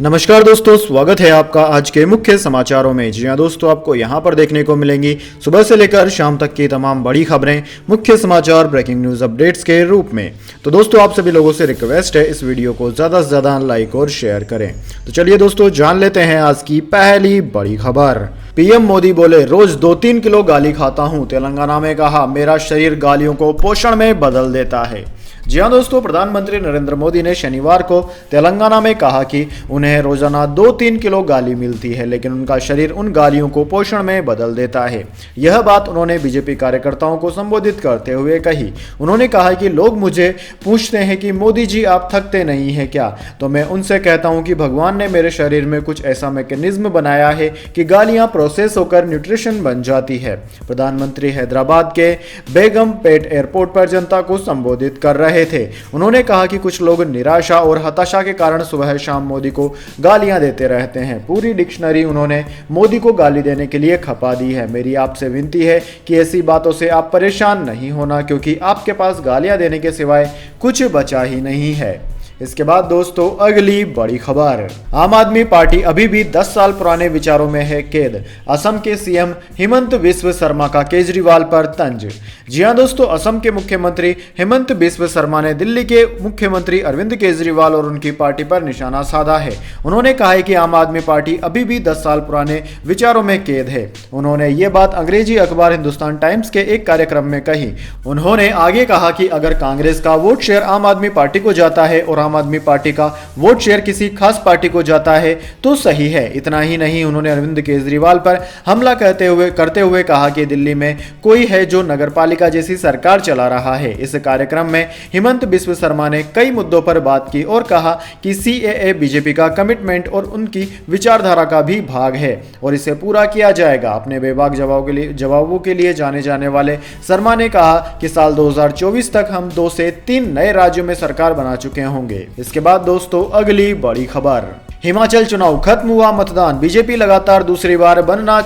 नमस्कार दोस्तों, स्वागत है आपका आज के मुख्य समाचारों में। जी हां दोस्तों, आपको यहां पर देखने को मिलेंगी सुबह से लेकर शाम तक की तमाम बड़ी खबरें, मुख्य समाचार, ब्रेकिंग न्यूज अपडेट्स के रूप में। तो दोस्तों, आप सभी लोगों से रिक्वेस्ट है इस वीडियो को ज़्यादा से ज़्यादा लाइक और शेयर करें। तो चलिए दोस्तों, जान लेते हैं आज की पहली बड़ी खबर। पीएम मोदी बोले, रोज 2-3 किलो गाली खाता हूं। तेलंगाना में कहा, मेरा शरीर गालियों को पोषण में बदल देता है। जी हाँ दोस्तों, प्रधानमंत्री नरेंद्र मोदी ने शनिवार को तेलंगाना में कहा कि उन्हें रोजाना 2-3 किलो गाली मिलती है, लेकिन उनका शरीर उन गालियों को पोषण में बदल देता है। यह बात उन्होंने बीजेपी कार्यकर्ताओं को संबोधित करते हुए कही। उन्होंने कहा कि लोग मुझे पूछते हैं कि मोदी जी आप थकते नहीं हैं क्या, तो मैं उनसे कहता हूं कि भगवान ने मेरे शरीर में कुछ ऐसा मैकेनिज्म बनाया है कि गालियां प्रोसेस होकर न्यूट्रिशन बन जाती है। प्रधानमंत्री हैदराबाद के बेगमपेट एयरपोर्ट पर जनता को संबोधित कर रहे थे। उन्होंने कहा कि कुछ लोग निराशा और हताशा के कारण सुबह शाम मोदी को गालियां देते रहते हैं। पूरी डिक्शनरी उन्होंने मोदी को गाली देने के लिए खपा दी है। मेरी आपसे विनती है कि ऐसी बातों से आप परेशान नहीं होना, क्योंकि आपके पास गालियां देने के सिवाय कुछ बचा ही नहीं है। इसके बाद दोस्तों, अगली बड़ी खबर। आम आदमी पार्टी अभी भी 10 साल पुराने विचारों में है कैद। असम के सीएम हिमंत बिस्व शर्मा का केजरीवाल पर तंज। जी हां दोस्तों, असम के मुख्यमंत्री हिमंत बिस्व शर्मा ने दिल्ली के मुख्यमंत्री अरविंद केजरीवाल और उनकी पार्टी पर निशाना साधा है। उन्होंने कहा है कि आम आदमी पार्टी अभी भी 10 साल पुराने विचारों में कैद है। उन्होंने ये बात अंग्रेजी अखबार हिंदुस्तान टाइम्स के एक कार्यक्रम में कही। उन्होंने आगे कहा कि अगर कांग्रेस का वोट शेयर आम आदमी पार्टी को जाता है और आम आदमी पार्टी का वोट शेयर किसी खास पार्टी को जाता है तो सही है। इतना ही नहीं, उन्होंने अरविंद केजरीवाल पर हमला करते हुए कहा कि दिल्ली में कोई है जो नगरपालिका जैसी सरकार चला रहा है। इस कार्यक्रम में हिमंत बिस्व शर्मा ने कई मुद्दों पर बात की और कहा कि सीएए बीजेपी का कमिटमेंट और उनकी विचारधारा का भी भाग है और इसे पूरा किया जाएगा। अपने बेबाक जवाबों के लिए जाने जाने वाले शर्मा ने कहा कि साल 2024 तक हम 2 से 3 नए राज्यों में सरकार बना चुके होंगे। इसके बाद दोस्तों, अगली बड़ी खबर। हिमाचल चुनाव खत्म हुआ मतदान। बीजेपी लगातार दूसरी बार बनाना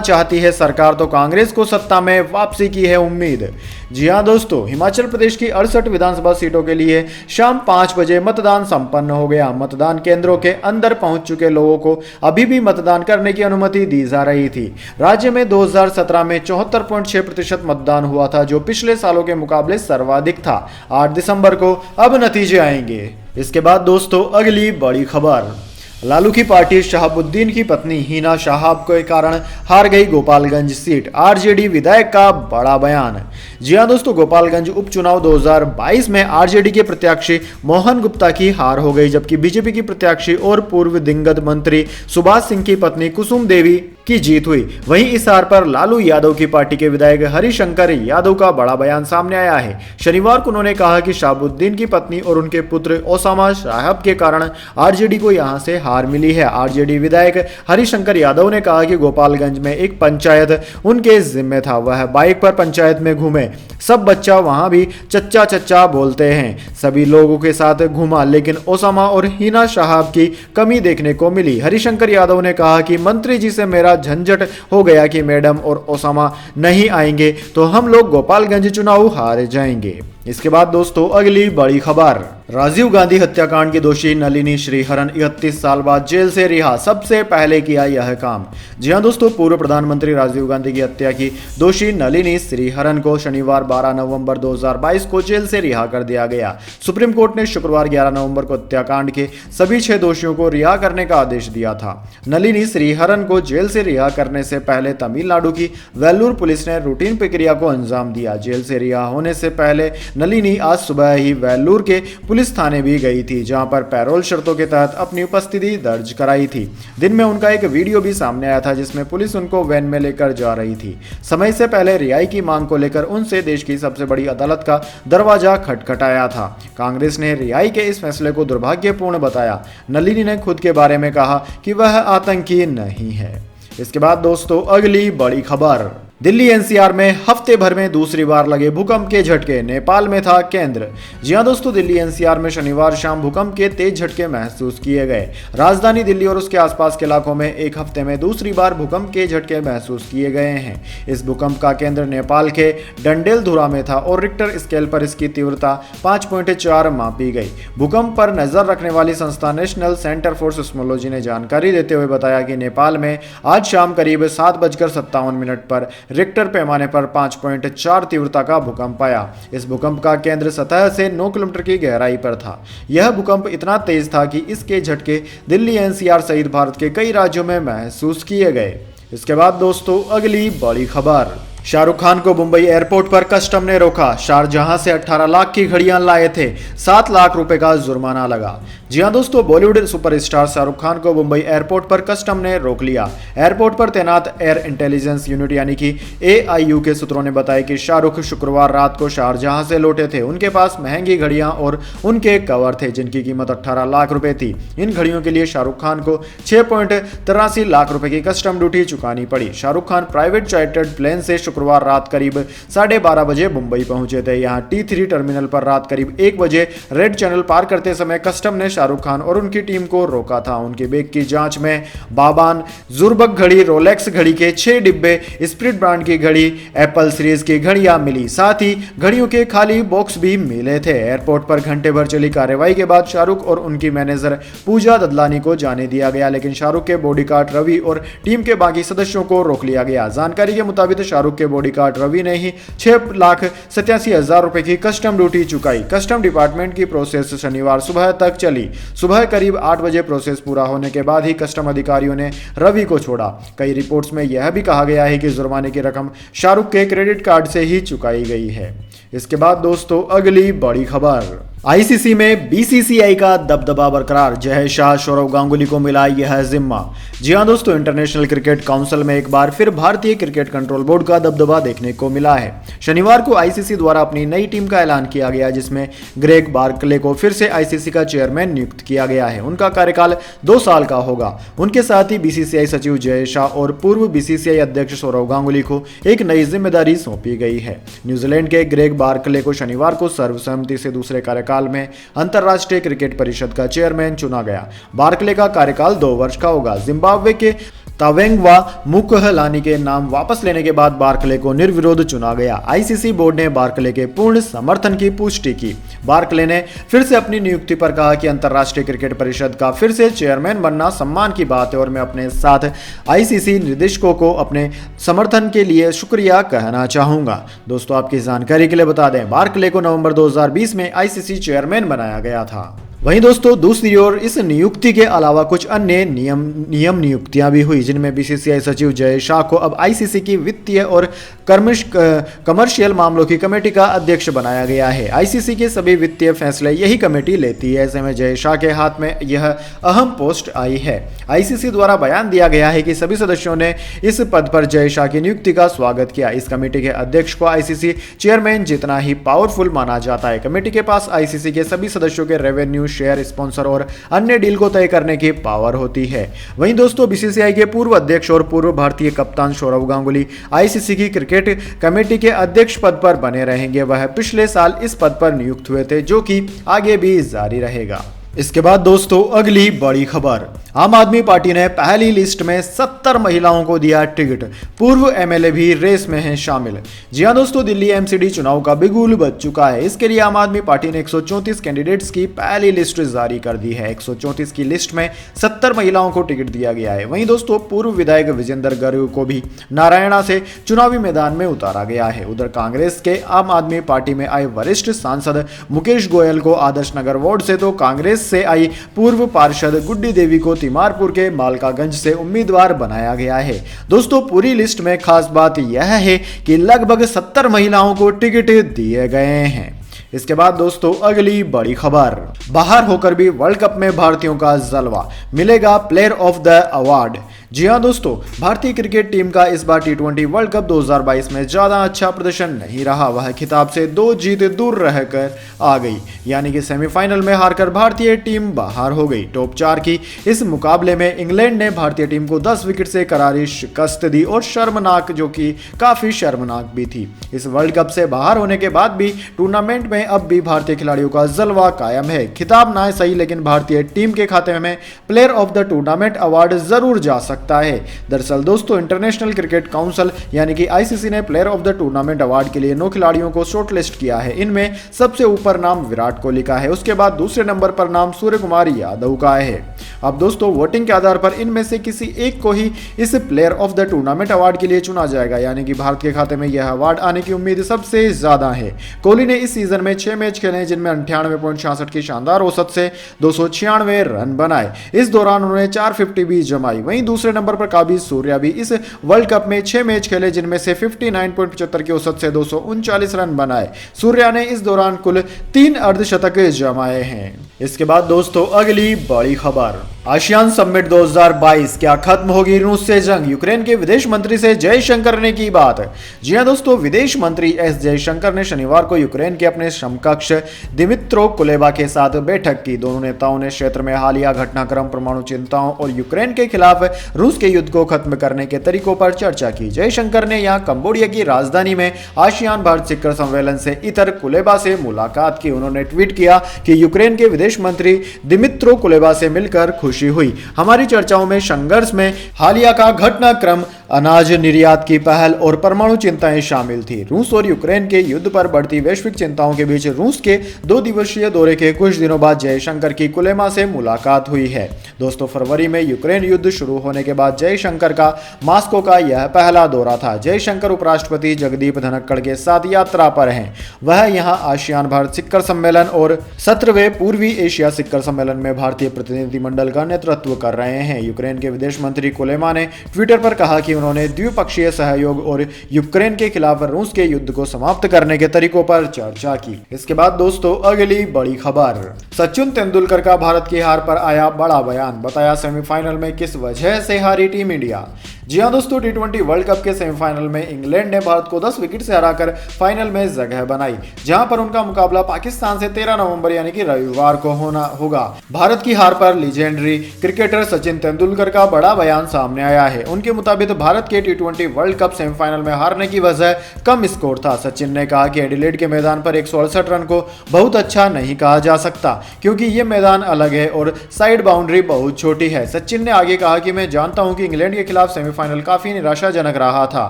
चाहती है सरकार, तो कांग्रेस को सत्ता में वापसी की है उम्मीद। जी हां दोस्तों, हिमाचल प्रदेश की 68 विधानसभा सीटों के लिए शाम 5 बजे मतदान संपन्न हो गया। मतदान केंद्रों के अंदर पहुंच चुके लोगों को अभी भी मतदान करने की अनुमति दी जा रही थी। राज्य में 2017 में 74.6% मतदान हुआ था, जो पिछले सालों के मुकाबले सर्वाधिक था। 8 दिसंबर को अब नतीजे आएंगे। इसके बाद दोस्तों, अगली बड़ी खबर। लालू की पार्टी शहाबुद्दीन की पत्नी हिना शहाब के कारण हार गई गोपालगंज सीट। आरजेडी विधायक का बड़ा बयान। जी हां दोस्तों, गोपालगंज उपचुनाव 2022 में आरजेडी के प्रत्याशी मोहन गुप्ता की हार हो गई, जबकि बीजेपी की प्रत्याशी और पूर्व दिवंगत मंत्री सुभाष सिंह की पत्नी कुसुम देवी की जीत हुई। वहीं इस हार पर लालू यादव की पार्टी के विधायक हरिशंकर यादव का बड़ा बयान सामने आया है। शनिवार को उन्होंने कहा कि शहाबुद्दीन की पत्नी और उनके पुत्र ओसामा साहब के कारण आरजेडी को यहां से हार मिली है। आरजेडी विधायक हरिशंकर यादव ने कहा कि गोपालगंज में एक पंचायत उनके जिम्मे था। वह बाइक पर पंचायत में घूमे, सब बच्चा वहां भी चच्चा चच्चा बोलते हैं। सभी लोगों के साथ घूमा, लेकिन ओसामा और हिना शहाब की कमी देखने को मिली। हरिशंकर यादव ने कहा कि मंत्री जी से मेरा झंझट हो गया कि मैडम और ओसामा नहीं आएंगे तो हम लोग गोपालगंज चुनाव हार जाएंगे। इसके बाद दोस्तों, अगली बड़ी खबर। राजीव गांधी हत्याकांड की दोषी नलिनी श्रीहरन 31 साल बाद जेल से रिहा। सबसे पहले किया यह काम। जी हां दोस्तों, पूर्व प्रधानमंत्री राजीव गांधी की हत्या की दोषी नलिनी श्रीहरन को शनिवार 12 नवंबर 2022 को जेल से रिहा कर दिया गया। सुप्रीम कोर्ट ने शुक्रवार 11 नवंबर को हत्याकांड के सभी 6 दोषियों को रिहा करने का आदेश दिया था। नलिनी श्रीहरन को जेल से रिहा करने से पहले तमिलनाडु की वेल्लूर पुलिस ने रूटीन प्रक्रिया को अंजाम दिया। जेल से रिहा होने से पहले नलिनी आज सुबह ही वेल्लूर के पुलिस थाने भी गई थी, जहां पर पैरोल शर्तों के तहत अपनी उपस्थिति दर्ज कराई थी। दिन में उनका एक वीडियो भी सामने आया था, जिसमें पुलिस उनको वैन में लेकर जा रही थी। समय से पहले रिहाई की मांग को लेकर उनसे देश की सबसे बड़ी अदालत का दरवाजा खटखटाया था। कांग्रेस ने रिहाई के इस फैसले को दुर्भाग्यपूर्ण बताया। नलिनी ने खुद के बारे में कहा कि वह आतंकी नहीं है। इसके बाद दोस्तों, अगली बड़ी खबर। दिल्ली एनसीआर में हफ्ते भर में दूसरी बार लगे भूकंप के झटके, नेपाल में था केंद्र। जी हां दोस्तों, दिल्ली एनसीआर में शनिवार शाम भूकंप के तेज झटके महसूस किए गए। राजधानी दिल्ली और उसके आसपास के इलाकों में एक हफ्ते में दूसरी बार भूकंप के झटके महसूस किए गए हैं। इस भूकंप का केंद्र नेपाल के डंडेलधुरा में था और रिक्टर स्केल पर इसकी तीव्रता 5.4 मापी गई। भूकंप पर नजर रखने वाली संस्था नेशनल सेंटर फॉर सिस्मोलॉजी ने जानकारी देते हुए बताया कि नेपाल में आज शाम करीब 7:57 पर रिक्टर पैमाने पर 5.4 तीव्रता का भूकंप आया। इस भूकंप का केंद्र सतह से 9 किलोमीटर की गहराई पर था। यह भूकंप इतना तेज था कि इसके झटके दिल्ली एनसीआर सहित भारत के कई राज्यों में महसूस किए गए। इसके बाद दोस्तों अगली बड़ी खबर, शाहरुख खान को मुंबई एयरपोर्ट पर कस्टम ने रोका। शारजहां से 18 लाख की घड़ियां लाए थे, 7 लाख रुपए का जुर्माना लगा। जी हां दोस्तों, बॉलीवुड सुपरस्टार शाहरुख खान को मुंबई एयरपोर्ट पर कस्टम ने रोक लिया। एयरपोर्ट पर तैनात एयर इंटेलिजेंस यूनिट यानी कि AIU के सूत्रों ने बताया कि शाहरुख शुक्रवार रात को शारजहां से लौटे थे। उनके पास महंगी घड़ियां और उनके कवर थे जिनकी कीमत 18 लाख रुपए थी। इन घड़ियों के लिए शाहरुख खान को 6.83 लाख रुपए की कस्टम ड्यूटी चुकानी पड़ी। Shahrukh Khan private chartered plane से शुक्रवार रात करीब 12:30 बजे मुंबई पहुंचे थे। यहां T3 टर्मिनल पर रात करीब 1 बजे रेड चैनल पार करते समय कस्टम ने शाहरुख खान और उनकी टीम को रोका था। उनके बैग की जांच में बाबान, जुर्बक घड़ी, रोलेक्स घड़ी के 6 डिब्बे, स्प्रिट ब्रांड की घड़ी, एप्पल सीरीज की घड़ियां मिली। साथ ही घड़ियों के खाली बॉक्स भी मिले थे। एयरपोर्ट पर घंटे भर चली कार्रवाई के बाद शाहरुख और उनकी मैनेजर पूजा ददलानी को जाने दिया गया, लेकिन शाहरुख के बॉडीगार्ड रवि और टीम के बाकी सदस्यों को रोक लिया गया। जानकारी के मुताबिक शाहरुख के बॉडीगार्ड रवि ने ही 6,87,000 रुपए की कस्टम ड्यूटी चुकाई। कस्टम डिपार्टमेंट की प्रोसेस शनिवार सुबह तक चली। सुबह करीब 8 बजे प्रोसेस पूरा होने के बाद ही कस्टम अधिकारियों ने रवि को छोड़ा। कई रिपोर्ट्स में यह भी कहा गया है कि जुर्माने की रकम शाहरुख के क्रेडिट कार्ड से ही चुकाई गई है। इसके बाद दोस्तों अगली बड़ी खबर, आईसीसी में बीसीसीआई का दबदबा बरकरार, जय शाह सौरव गांगुली को मिला यह जिम्मा। जी हां दोस्तों, इंटरनेशनल क्रिकेट काउंसिल में एक बार फिर भारतीय क्रिकेट कंट्रोल बोर्ड का दबदबा देखने को मिला है। शनिवार को आईसीसी द्वारा अपनी नई टीम का ऐलान किया गया, जिसमें ग्रेग बार्कले को फिर से आईसीसी का चेयरमैन नियुक्त किया गया है। उनका कार्यकाल 2 साल का होगा। उनके साथ ही बीसीसीआई सचिव जय शाह और पूर्व बीसीसीआई अध्यक्ष सौरव गांगुली को एक नई जिम्मेदारी सौंपी गई है। न्यूजीलैंड के ग्रेग बार्कले को शनिवार को सर्वसम्मति से दूसरे कार्यकाल में अंतरराष्ट्रीय क्रिकेट परिषद का चेयरमैन चुना गया। बार्कले का कार्यकाल 2 वर्ष का होगा। जिम्बाब्वे के तावेंगवा मुकहलानी के नाम वापस लेने के बाद बार्कले को निर्विरोध चुना गया। आईसीसी बोर्ड ने बार्कले के पूर्ण समर्थन की पुष्टि की। बार्कले ने फिर से अपनी नियुक्ति पर कहा कि अंतरराष्ट्रीय क्रिकेट परिषद का फिर से चेयरमैन बनना सम्मान की बात है और मैं अपने साथ आईसीसी निर्देशकों को अपने समर्थन के लिए शुक्रिया कहना चाहूंगा। दोस्तों, आपकी जानकारी के लिए बता दें, बार्कले को नवंबर 2020 में आईसीसी चेयरमैन बनाया गया था। वहीं दोस्तों दूसरी ओर इस नियुक्ति के अलावा कुछ अन्य नियम नियुक्तियां भी हुई, जिनमें बीसीसीआई सचिव जय शाह को अब आईसीसी की वित्तीय और कमर्शियल मामलों की कमेटी का अध्यक्ष बनाया गया है। आईसीसी के सभी वित्तीय फैसले यही कमेटी लेती है। ऐसे में जय शाह के हाथ में यह अहम पोस्ट आई है। आईसीसी द्वारा बयान दिया गया है कि सभी सदस्यों ने इस पद पर जय शाह की नियुक्ति का स्वागत किया। इस कमेटी के अध्यक्ष को आईसीसी चेयरमैन जितना ही पावरफुल माना जाता है। कमेटी के पास आईसीसी के सभी सदस्यों के रेवेन्यू, शेयर, स्पॉन्सर और अन्य डील को तय करने की पावर होती है। वहीं दोस्तों बीसीसीआई के पूर्व अध्यक्ष और पूर्व भारतीय कप्तान सौरव गांगुली आईसीसी की क्रिकेट कमेटी के अध्यक्ष पद पर बने रहेंगे। वह पिछले साल इस पद पर नियुक्त हुए थे, जो कि आगे भी जारी रहेगा। इसके बाद दोस्तों अगली बड़ी खबर, आम आदमी पार्टी ने पहली लिस्ट में 70 महिलाओं को दिया टिकट, पूर्व एमएलए भी रेस में हैं शामिल। जी हां दोस्तों, दिल्ली एमसीडी चुनाव का बिगुल बज चुका है। इसके लिए आम आदमी पार्टी ने 134 कैंडिडेट्स की पहली लिस्ट जारी कर दी है। 134 की लिस्ट में 70 महिलाओं को टिकट दिया गया है। वहीं दोस्तों पूर्व विधायक विजेंद्र गर्ग को भी नारायणा से चुनावी मैदान में उतारा गया है। उधर कांग्रेस के आम आदमी पार्टी में आए वरिष्ठ सांसद मुकेश गोयल को आदर्श नगर वार्ड से, तो कांग्रेस से आई पूर्व पार्षद गुड्डी देवी को तिमारपुर के मालकागंज से उम्मीदवार बनाया गया है। दोस्तों पूरी लिस्ट में खास बात यह है कि लगभग 70 महिलाओं को टिकट दिए गए हैं। इसके बाद दोस्तों अगली बड़ी खबर, बाहर होकर भी वर्ल्ड कप में भारतीयों का जलवा, मिलेगा प्लेयर ऑफ द अवार्ड। जी हाँ दोस्तों, भारतीय क्रिकेट टीम का इस बार टी20 वर्ल्ड कप 2022 में ज्यादा अच्छा प्रदर्शन नहीं रहा। वह खिताब से 2 जीत दूर रहकर आ गई, यानी कि सेमीफाइनल में हारकर भारतीय टीम बाहर हो गई। टॉप 4 की इस मुकाबले में इंग्लैंड ने भारतीय टीम को 10 विकेट से करारी शिकस्त दी और शर्मनाक, जो कि काफी शर्मनाक भी थी। इस वर्ल्ड कप से बाहर होने के बाद भी टूर्नामेंट में अब भी भारतीय खिलाड़ियों का जलवा कायम है। खिताब ना सही, लेकिन भारतीय टीम के खाते में player of the tournament award जरूर जा सकता है। दरअसल दोस्तों, इंटरनेशनल क्रिकेट काउंसिल यानी कि आईसीसी ने player of the tournament award के लिए 9 खिलाड़ियों को शॉर्टलिस्ट किया है। इनमें सबसे ऊपर नाम विराट कोहली का है, उसके बाद दूसरे नंबर पर नाम सूर्य कुमार यादव का है। अब दोस्तों, वोटिंग के आधार पर इनमें से किसी एक को ही इस player of the tournament award के लिए चुना जाएगा, यानी कि भारत के खाते में यह अवार्ड आने की उम्मीद सबसे ज्यादा है। कोहली ने इस सीजन में 6 मैच खेले, जिनमें 98.66 की शानदार औसत से 296 रन बनाए। इस दौरान उन्होंने 450 भी जमाई। वहीं दूसरे नंबर पर काबिज सूर्या भी इस वर्ल्ड कप में 6 मैच खेले, जिनमें से 59.75 की औसत से 239 रन बनाए। सूर्या ने इस दौरान कुल 3 अर्धशतक जमाए हैं। इसके बाद दोस्तों, अगली बड़ी खबर, आसियान समिट 2022 क्या खत्म होगी रूस से जंग? यूक्रेन के विदेश मंत्री से जयशंकर ने की बात। जी हां दोस्तों, विदेश मंत्री एस जयशंकर ने शनिवार को यूक्रेन के अपने समकक्ष दिमित्रो कुलेबा के साथ बैठक की। दोनों नेताओं ने क्षेत्र में हालिया घटनाक्रम, परमाणु चिंताओं और यूक्रेन के खिलाफ रूस के युद्ध को खत्म करने के तरीकों पर चर्चा की। जयशंकर ने यहां कंबोडिया की राजधानी में आसियान भारत शिखर सम्मेलन से इतर कुलेबा से मुलाकात की। उन्होंने ट्वीट किया कि यूक्रेन के विदेश मंत्री दिमित्रो कुलेबा से मिलकर खुशी हुई। हमारी चर्चाओं में संघर्ष में हालिया का घटनाक्रम, अनाज निर्यात की पहल और परमाणु चिंताएं शामिल थी। रूस और यूक्रेन के युद्ध पर बढ़ती वैश्विक चिंताओं के बीच रूस के 2 दिवसीय दौरे के कुछ दिनों बाद जयशंकर की कुलेमा से मुलाकात हुई है। दोस्तों, फरवरी में यूक्रेन युद्ध शुरू होने के बाद जयशंकर का मॉस्को का यह पहला दौरा था। जयशंकर उपराष्ट्रपति जगदीप धनखड़ के साथ यात्रा पर हैं। वह यहां आसियान भारत शिखर सम्मेलन और 17वें पूर्वी एशिया शिखर सम्मेलन में भारतीय प्रतिनिधिमंडल का नेतृत्व कर रहे हैं। यूक्रेन के विदेश मंत्री कुलेमा ने ट्विटर पर कहा कि उन्होंने द्विपक्षीय सहयोग और यूक्रेन के खिलाफ रूस के युद्ध को समाप्त करने के तरीकों पर चर्चा की। इसके बाद दोस्तों, अगली बड़ी खबर, सचिन तेंदुलकर का भारत की हार पर आया बड़ा बयान, बताया सेमीफाइनल में किस वजह से हारी टीम इंडिया। जी हां दोस्तों, टी20 वर्ल्ड कप के सेमीफाइनल में इंग्लैंड ने भारत को 10 विकेट से हराकर फाइनल में जगह बनाई, जहां पर उनका मुकाबला पाकिस्तान से 13 नवंबर यानी कि रविवार को होगा। भारत की हार पर लीजेंडरी क्रिकेटर सचिन तेंदुलकर का बड़ा बयान सामने आया है। उनके मुताबिक भारत के टी20 वर्ल्ड कप सेमीफाइनल में हारने की वजह कम स्कोर था। सचिन ने कहा कि एडिलेड के मैदान पर 168 रन को बहुत अच्छा नहीं कहा जा सकता, क्योंकि ये मैदान अलग है और साइड बाउंड्री बहुत छोटी है। सचिन ने आगे कहा कि मैं जानता हूं कि इंग्लैंड के खिलाफ सेमीफाइनल काफी निराशाजनक रहा था।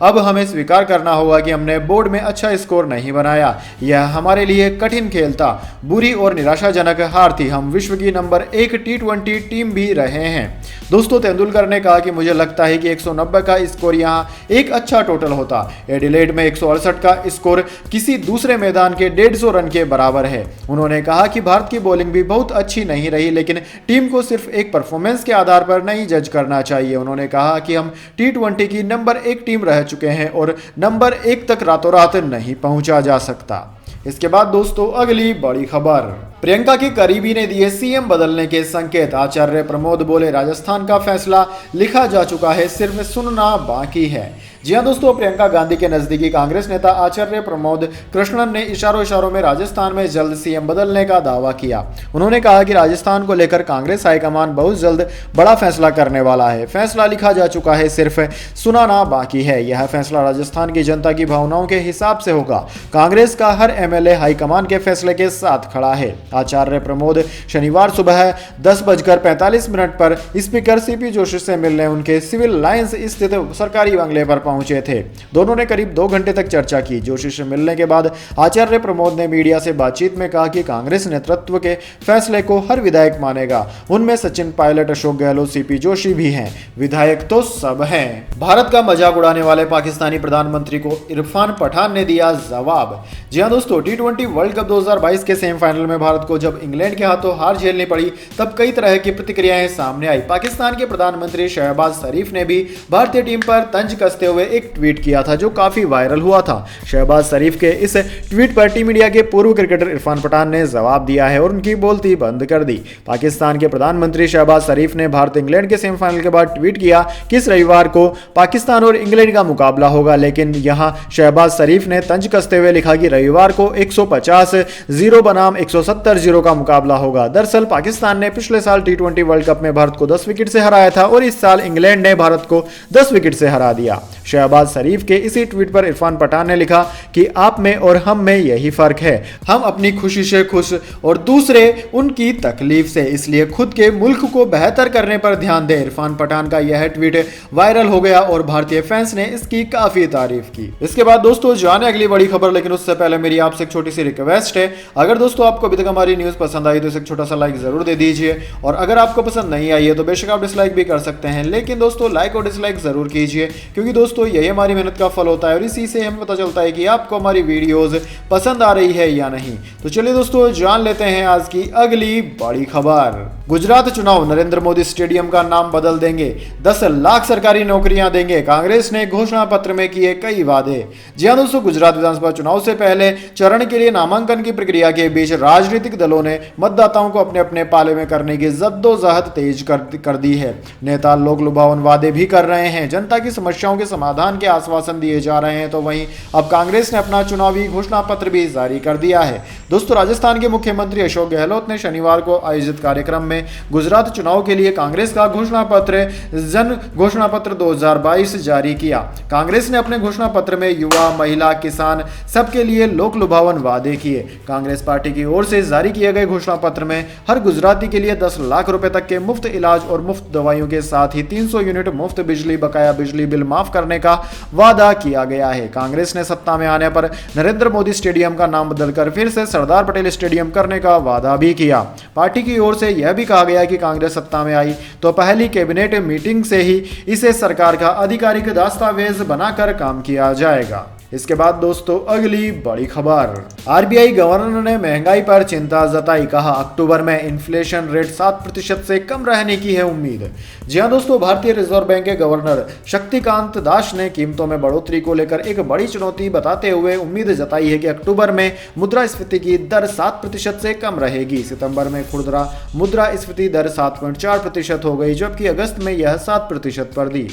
अब हमें स्वीकार करना होगा कि हमने बोर्ड में अच्छा स्कोर नहीं बनाया। यह हमारे लिए कठिन खेल था, बुरी और निराशाजनक हार थी। हम विश्व की नंबर 1 टी20 टीम भी रहे हैं। दोस्तों, तेंदुलकर ने कहा कि मुझे लगता है कि 190 का स्कोर यहां एक अच्छा टोटल होता। एडिलेड में 168 का स्कोर किसी दूसरे मैदान के 150 रन के बराबर है। उन्होंने कहा कि भारत की बॉलिंग भी बहुत अच्छी नहीं रही, लेकिन टीम को सिर्फ एक परफॉर्मेंस के आधार पर नहीं जज करना चाहिए। उन्होंने कहा कि हम टी20 की नंबर 1 टीम रह चुके हैं और नंबर 1 तक रातों रात नहीं पहुंचा जा सकता। इसके बाद दोस्तों, अगली बड़ी खबर, प्रियंका के करीबी ने दिए सीएम बदलने के संकेत। आचार्य प्रमोद बोले, राजस्थान का फैसला लिखा जा चुका है, सिर्फ सुनना बाकी है। जी हां दोस्तों, प्रियंका गांधी के नजदीकी कांग्रेस नेता आचार्य प्रमोद कृष्णन ने इशारों में राजस्थान में जल्द सीएम बदलने का दावा किया। उन्होंने कहा कि राजस्थान को लेकर कांग्रेस हाईकमान बहुत जल्द बड़ा फैसला करने वाला है। फैसला लिखा जा चुका है, सिर्फ सुनाना बाकी है। यह फैसला राजस्थान की जनता की भावनाओं के हिसाब से होगा। कांग्रेस का हर एमएलए हाईकमान के फैसले के साथ खड़ा है। आचार्य प्रमोद शनिवार सुबह 10:45 पर स्पीकर सीपी जोशी से मिलने उनके सिविल लाइंस स्थित सरकारी बंगले पर पहुंचे थे। दोनों ने करीब 2 घंटे तक चर्चा की। जोशी से मिलने के बाद आचार्य प्रमोद ने मीडिया से बातचीत में कहा कि कांग्रेस नेतृत्व के फैसले को हर विधायक मानेगा। उनमें सचिन पायलट, अशोक गहलोत, सीपी जोशी भी हैं। विधायक तो सब हैं। भारत का मजाक उड़ाने वाले पाकिस्तानी प्रधानमंत्री को इरफान पठान ने दिया जवाब। जी हां दोस्तों, टी20 वर्ल्ड कप 2022 के सेमीफाइनल में भारत को जब इंग्लैंड के हाथों हार झेलनी पड़ी, तब कई तरह की प्रतिक्रियाएं सामने आई। पाकिस्तान के प्रधानमंत्री शहबाज शरीफ ने भी भारतीय टीम पर तंज कसते हुए हुए एक ट्वीट किया था जो काफी वायरल हुआ था। शहबाज शरीफ के इस ट्वीट पर टीम इंडिया के पूर्व क्रिकेटर इरफान पठान ने जवाब दिया है और उनकी बोलती बंद कर दी। पाकिस्तान के प्रधानमंत्री शहबाज शरीफ ने भारत इंग्लैंड के सेमीफाइनल के बाद ट्वीट किया कि इस रविवार को पाकिस्तान और इंग्लैंड का मुकाबला होगा, लेकिन यहां शहबाज शरीफ ने तंज कसते हुए लिखा कि रविवार को 150-0 बनाम 170-0 का मुकाबला होगा। दरअसल पाकिस्तान ने पिछले साल T20 वर्ल्ड कप में भारत को 10 विकेट से हराया था और इस साल इंग्लैंड ने भारत को 10 विकेट से हरा दिया। शहबाज शरीफ के इसी ट्वीट पर इरफान पठान ने लिखा कि आप में और हम में यही फर्क है, हम अपनी खुशी से खुश और दूसरे उनकी तकलीफ से, इसलिए खुद के मुल्क को बेहतर करने पर ध्यान दें। इरफान पठान का यह ट्वीट वायरल हो गया और भारतीय फैंस ने इसकी काफी तारीफ की। इसके बाद दोस्तों जाने अगली बड़ी खबर, लेकिन उससे पहले मेरी आपसे एक छोटी सी रिक्वेस्ट है, अगर दोस्तों आपको अभी तक हमारी न्यूज पसंद आई तो इसे एक छोटा सा लाइक जरूर दे दीजिए, और अगर आपको पसंद नहीं आई है तो बेशक आप डिसलाइक भी कर सकते हैं, लेकिन दोस्तों लाइक और डिसलाइक जरूर कीजिए, क्योंकि दोस्तों यही हमारी मेहनत का फल होता है और इसी से हमें पता चलता है कि आपको हमारी वीडियोस पसंद आ रही है या नहीं। तो चलिए दोस्तों जान लेते हैं आज की अगली बड़ी खबर। गुजरात चुनाव, नरेंद्र मोदी स्टेडियम का नाम बदल देंगे, 10 लाख सरकारी नौकरियां देंगे, कांग्रेस ने घोषणा पत्र में किए कई वादे। जी हां दोस्तों, गुजरात विधानसभा चुनाव से पहले चरण के लिए नामांकन की प्रक्रिया के बीच राजनीतिक दलों ने मतदाताओं को अपने अपने पाले में करने की जद्दोजहद तेज कर दी है। नेता लोक लुभावन वादे भी कर रहे हैं, जनता की समस्याओं के समाधान के आश्वासन दिए जा रहे हैं, तो वहीं अब कांग्रेस ने अपना चुनावी घोषणा पत्र भी जारी कर दिया है। दोस्तों राजस्थान के मुख्यमंत्री अशोक गहलोत ने शनिवार को आयोजित कार्यक्रम में गुजरात चुनाव के लिए कांग्रेस का घोषणा पत्र जन घोषणा पत्र 2022 जारी किया। कांग्रेस ने अपने घोषणा पत्र में युवा, महिला, किसान सबके लिए लोक लुभावन वादे किए। कांग्रेस पार्टी की ओर से जारी किए गए घोषणा पत्र में हर गुजराती के लिए 10 लाख रुपए तक के मुफ्त इलाज और मुफ्त दवाइयों के साथ ही 300 यूनिट मुफ्त बिजली, बकाया बिजली बिल माफ करने का वादा किया गया है। कांग्रेस ने सत्ता में आने पर नरेंद्र मोदी स्टेडियम का नाम बदलकर फिर से सरदार पटेल स्टेडियम करने का वादा भी किया। पार्टी की ओर से यह भी कहा गया कि कांग्रेस सत्ता में आई तो पहली कैबिनेट मीटिंग से ही इसे सरकार का आधिकारिक दस्तावेज बनाकर काम किया जाएगा। इसके बाद दोस्तों अगली बड़ी खबर, आरबीआई गवर्नर ने महंगाई पर चिंता जताई, कहा अक्टूबर में इन्फ्लेशन रेट 7% से कम रहने की है उम्मीद। जी हां दोस्तों, भारतीय रिजर्व बैंक के गवर्नर शक्तिकांत दास ने कीमतों में बढ़ोतरी को लेकर एक बड़ी चुनौती बताते हुए उम्मीद जताई है कि अक्टूबर में मुद्रास्फीति की दर 7% से कम रहेगी। सितंबर में खुदरा मुद्रास्फीति दर 7.4% हो गई, जबकि अगस्त में यह 7% पर थी।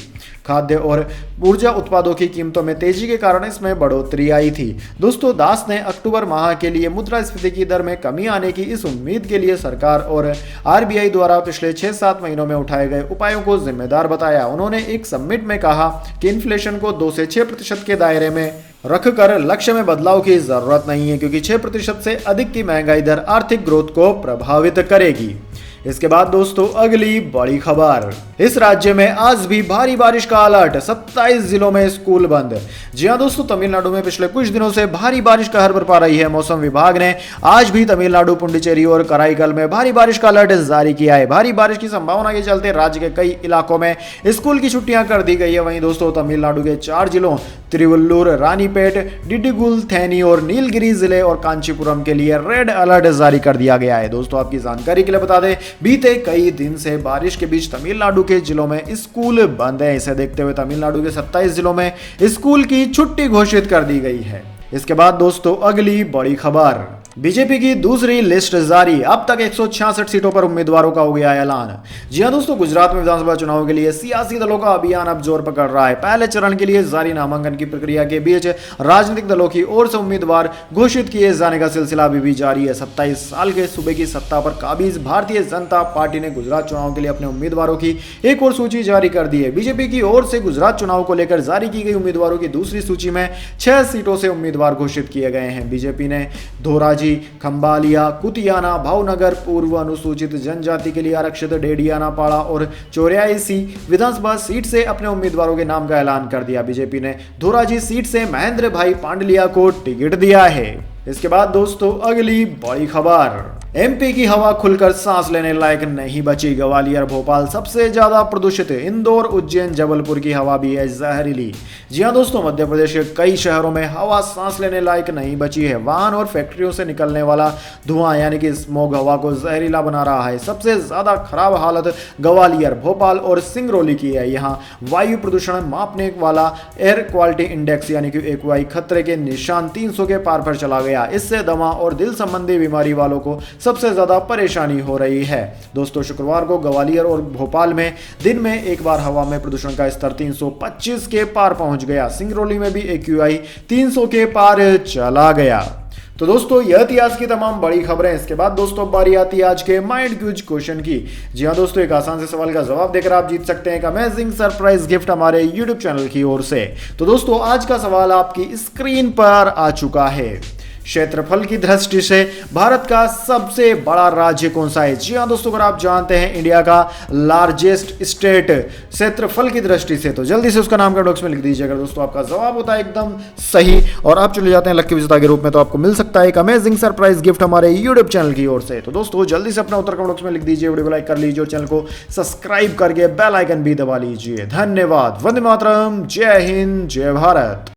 खाद्य और ऊर्जा उत्पादों की कीमतों में तेजी के कारण इसमें बढ़ोतरी आई थी। दोस्तों दास ने अक्टूबर माह के लिए मुद्रास्फीति की दर में कमी आने की इस उम्मीद के लिए सरकार और आरबीआई द्वारा पिछले 6-7 महीनों में उठाए गए उपायों को जिम्मेदार बताया। उन्होंने एक समिट में कहा कि इन्फ्लेशन को 2 से 6% के दायरे में रखकर लक्ष्य में बदलाव की जरूरत नहीं है, क्योंकि 6% से अधिक की महंगाई दर आर्थिक ग्रोथ को प्रभावित करेगी। इसके बाद दोस्तों अगली बड़ी खबर, इस राज्य में आज भी भारी बारिश का अलर्ट, 27 जिलों में स्कूल बंद। जी हां दोस्तों, तमिलनाडु में पिछले कुछ दिनों से भारी बारिश कहर बरपा रही है। मौसम विभाग ने आज भी तमिलनाडु, पुडुचेरी और कराईकल में भारी बारिश का अलर्ट जारी किया है। भारी बारिश की संभावना के चलते राज्य के कई इलाकों में स्कूल की छुट्टियां कर दी गई है। वहीं दोस्तों तमिलनाडु के 4 जिलों तिरुवल्लुर, रानीपेट, डिडिगुल, थैनी और नीलगिरी जिले और कांचीपुरम के लिए रेड अलर्ट जारी कर दिया गया है। दोस्तों आपकी जानकारी के लिए बता दें, बीते कई दिन से बारिश के बीच तमिलनाडु के जिलों में स्कूल बंद है। इसे देखते हुए तमिलनाडु के 27 जिलों में स्कूल की छुट्टी घोषित कर दी गई है। इसके बाद दोस्तों अगली बड़ी खबर, बीजेपी की दूसरी लिस्ट जारी, अब तक 166 सीटों पर उम्मीदवारों का हो गया ऐलान। जी हां दोस्तों, गुजरात में विधानसभा चुनाव के लिए सियासी दलों का अभियान अब जोर पकड़ रहा है। पहले चरण के लिए जारी नामांकन की प्रक्रिया के बीच राजनीतिक दलों की ओर से उम्मीदवार घोषित किए जाने का सिलसिला अभी भी जारी है। 27 साल के सूबे की सत्ता पर काबिज भारतीय जनता पार्टी ने गुजरात चुनाव के लिए अपने उम्मीदवारों की एक और सूची जारी कर दी है। बीजेपी की ओर से गुजरात चुनाव को लेकर जारी की गई उम्मीदवारों की दूसरी सूची में 6 सीटों से उम्मीदवार घोषित किए गए हैं। बीजेपी ने धोराजी, खंबालिया, कुतियाना, भावनगर, पूर्व अनुसूचित जनजाति के लिए आरक्षित डेडियाना पाड़ा और 84 विधानसभा सीट से अपने उम्मीदवारों के नाम का ऐलान कर दिया। बीजेपी ने धोराजी सीट से महेंद्र भाई पांडलिया को टिकट दिया है। इसके बाद दोस्तों अगली बड़ी खबर, एमपी की हवा खुलकर सांस लेने लायक नहीं बची। ग्वालियर भोपाल सबसे ज्यादा प्रदूषित। इंदौर उज्जैन जबलपुर की हवा भी है जहरीली। जी हां दोस्तों, मध्य प्रदेश के कई शहरों में हवा सांस लेने लायक नहीं बची है। वाहन और फैक्ट्रियों से निकलने वाला धुआं यानी कि स्मोग हवा को जहरीला बना रहा है। सबसे ज्यादा खराब हालत ग्वालियर, भोपाल और सिंगरौली की है। यहाँ वायु प्रदूषण मापने वाला एयर क्वालिटी इंडेक्स यानी कि एक्यूआई खतरे के निशान 300 के पार पर चला गया। इससे दमा और दिल संबंधी बीमारी वालों को सबसे ज्यादा परेशानी हो रही है। दोस्तों, शुक्रवार को ग्वालियर और भोपाल में दिन में एक बार हवा में प्रदूषण का स्तर 325 के पार पहुंच गया। सिंगरौली में भी एक्यूआई 300 के पार चला गया। तो दोस्तों, यह थी आज की तमाम बड़ी खबरें। इसके बाद दोस्तों बारी आती है आज के माइंड क्यूज क्वेश्चन की। जी हां दोस्तों, एक आसान से सवाल का जवाब देकर आप जीत सकते हैं एक अमेजिंग सरप्राइज गिफ्ट हमारे यूट्यूब चैनल की ओर से। तो दोस्तों, आज का सवाल आपकी स्क्रीन पर आ चुका है। क्षेत्रफल की दृष्टि से भारत का सबसे बड़ा राज्य कौन सा है? जी हां दोस्तों, अगर आप जानते हैं इंडिया का लार्जेस्ट स्टेट क्षेत्रफल की दृष्टि से, तो जल्दी से उसका नाम कमेंट बॉक्स में लिख दीजिए। अगर दोस्तों आपका जवाब होता है एकदम सही और आप चले जाते हैं लकी विजेता के रूप में, तो आपको मिल सकता है एक अमेजिंग सरप्राइज गिफ्ट हमारे यूट्यूब चैनल की ओर से। तो दोस्तों जल्दी से अपना उत्तर कमेंट बॉक्स में लिख दीजिए, वीडियो को लाइक कर लीजिए और चैनल को सब्सक्राइब करके बेल आइकन भी दबा लीजिए। धन्यवाद। वंदे मातरम। जय हिंद, जय भारत।